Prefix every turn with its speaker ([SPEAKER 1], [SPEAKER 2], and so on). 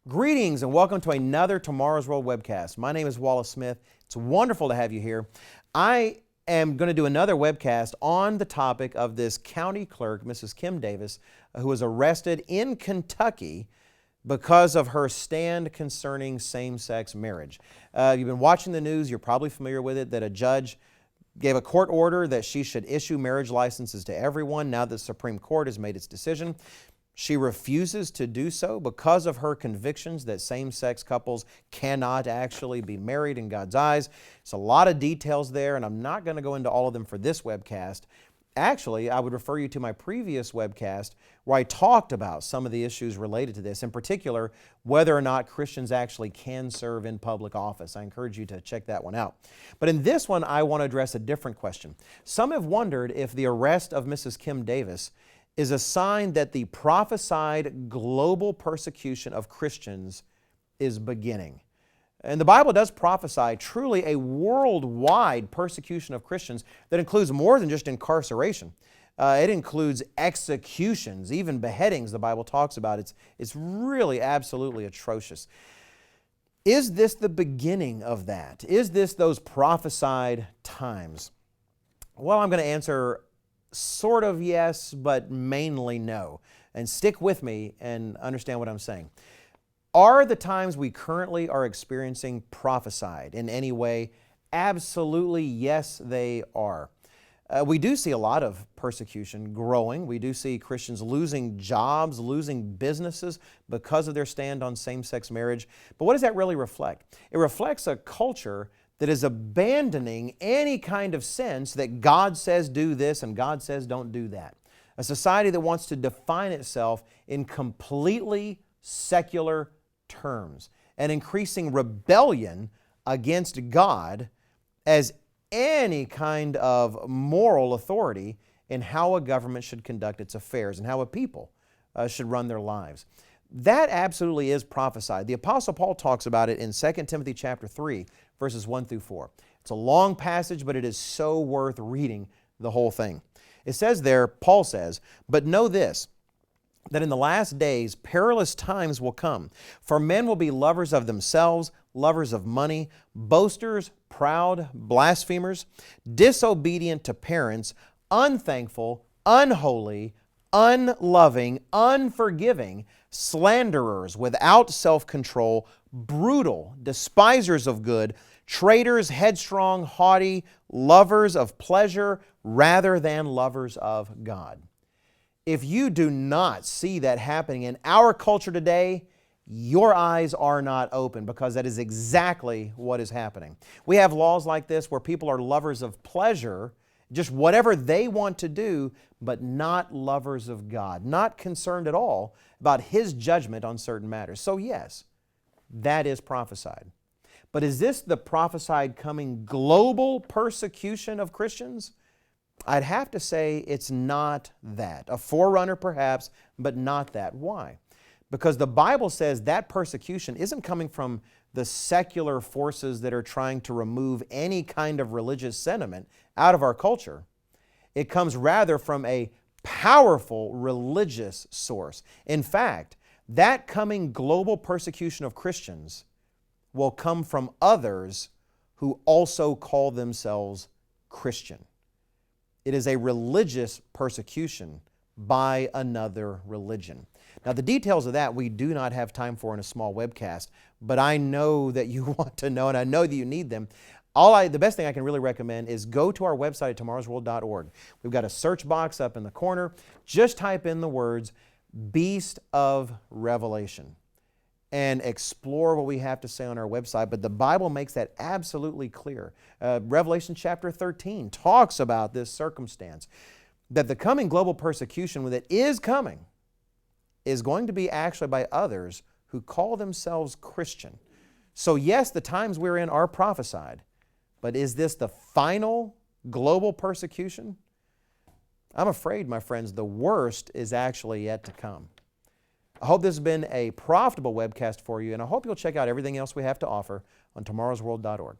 [SPEAKER 1] Greetings and welcome to another Tomorrow's World webcast. My name is Wallace Smith. It's wonderful to have you here. I am going to do another webcast on the topic of this county clerk, Mrs. Kim Davis, who was arrested in Kentucky because of her stand concerning same-sex marriage. You've been watching the news, you're probably familiar with it, that a judge gave a court order that she should issue marriage licenses to everyone now that the Supreme Court has made its decision. She refuses to do so because of her convictions that same-sex couples cannot actually be married in God's eyes. It's a lot of details there, and I'm not going to go into all of them for this webcast. Actually, I would refer you to my previous webcast where I talked about some of the issues related to this, in particular, whether or not Christians actually can serve in public office. I encourage you to check that one out. But in this one, I want to address a different question. Some have wondered if the arrest of Mrs. Kim Davis is a sign that the prophesied global persecution of Christians is beginning. And the Bible does prophesy truly a worldwide persecution of Christians that includes more than just incarceration. It includes executions, even beheadings the Bible talks about. It's really absolutely atrocious. Is this the beginning of that? Is this those prophesied times? Well, I'm going to answer sort of yes, but mainly no. And stick with me and understand what I'm saying. Are the times we currently are experiencing prophesied in any way? Absolutely yes, they are. We do see a lot of persecution growing. We do see Christians losing jobs, losing businesses because of their stand on same-sex marriage. But what does that really reflect? It reflects a culture that is abandoning any kind of sense that God says do this and God says don't do that. A society that wants to define itself in completely secular terms and increasing rebellion against God as any kind of moral authority in how a government should conduct its affairs and how a people should run their lives. That absolutely is prophesied. The Apostle Paul talks about it in 2 Timothy chapter 3, verses 1 through 4. It's a long passage, but it is so worth reading the whole thing. It says there, Paul says, "But know this, that in the last days perilous times will come. For men will be lovers of themselves, lovers of money, boasters, proud, blasphemers, disobedient to parents, unthankful, unholy, unloving, unforgiving, slanderers, without self-control, brutal, despisers of good, traitors, headstrong, haughty, lovers of pleasure rather than lovers of God." If you do not see that happening in our culture today, your eyes are not open, because that is exactly what is happening. We have laws like this where people are lovers of pleasure, just whatever they want to do, but not lovers of God, not concerned at all about His judgment on certain matters. So yes, that is prophesied. But is this the prophesied coming global persecution of Christians? I'd have to say it's not that. A forerunner perhaps, but not that. Why? Because the Bible says that persecution isn't coming from the secular forces that are trying to remove any kind of religious sentiment out of our culture. It comes rather from a powerful religious source. In fact, that coming global persecution of Christians will come from others who also call themselves Christian. It is a religious persecution by another religion. Now, the details of that we do not have time for in a small webcast, but I know that you want to know, and I know that you need them. The best thing I can really recommend is go to our website at tomorrowsworld.org. We've got a search box up in the corner. Just type in the words Beast of Revelation and explore what we have to say on our website. But the Bible makes that absolutely clear. Revelation chapter 13 talks about this circumstance, that the coming global persecution that is coming is going to be actually by others who call themselves Christian. So yes, the times we're in are prophesied, but is this the final global persecution? I'm afraid, my friends, the worst is actually yet to come. I hope this has been a profitable webcast for you, and I hope you'll check out everything else we have to offer on tomorrowsworld.org.